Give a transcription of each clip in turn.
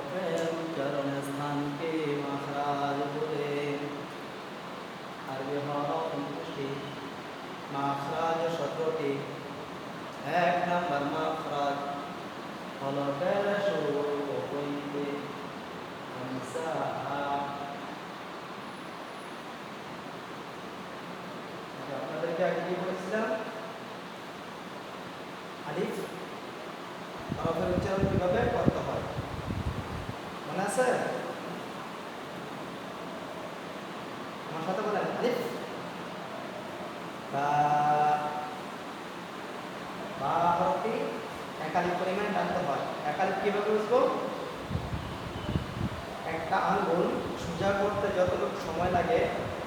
হরফের উচ্চারণের স্থানকে মাখরাজ বলে। আরবি হরফ 29টি, মাখরাজ 17টি। 1 নাম্বার মাখরাজ হরফের শুরু হইতে হামজা। আপনাদেরকে আগে কি বলেছিলাম? আলিফ হরফের উচ্চারণ কিভাবে করতে হয় মনে আছে? আমার সাথে বলেন, আলিফ বা। বা হরফটি একালিফ পরিমাণ টানতে হয়। একালিফ কিভাবে বুঝবো? একটা আঙ্গুল সোজা করতে যতটুকু সময় লাগে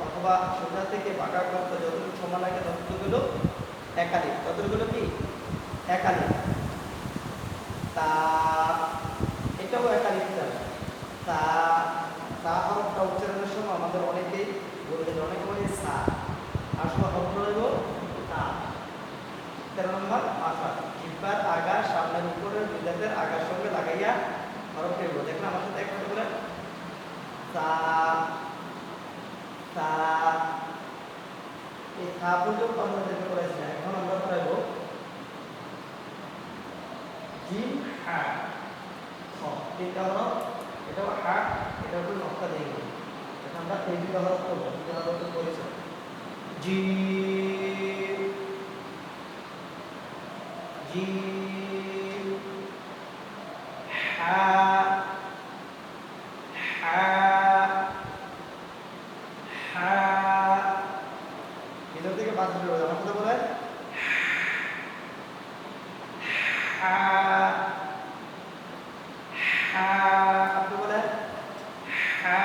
অথবা সোজা থেকে বাঁকা করতে যতটুকু সময় লাগে ততটুকু একালিফ। ততটুকু কি একালিফ। তা এটাও একালিফ। তা তা হরফটা উচ্চারণের সময় আমাদের অনেকেই বললেন, অনেকে বলে সা, আসলে হরফ হইব তা। 13 নম্বর মাখা, জিহ্বার আগা সামনের উপরের দুই দাঁতের আগার সঙ্গে লাগাইয়া হরফ হইব। দেখুন আমার সাথে একসাথে বলেন, সা সা। এই সা পর্যন্ত আমরা যেটা করেছিলাম, এখন আমরা করাইব জিম হা খ। তিনটা হরফ, এটাও হা, এটা উপর নকশা দিয়ে গেল। এখন আমরা এই দুটো হরফ করবো, দুটো হরফ করেছি জি জি হা হা হা। ভিতর থেকে বাদ দিতে হবে। আমার সাথে বলেন, হা হা। আপনি বলেন হা।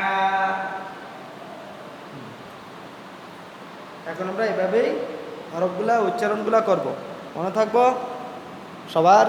এখন আমরা এভাবেই হরফগুলা উচ্চারণগুলা করব। মনে থাকবো সবার?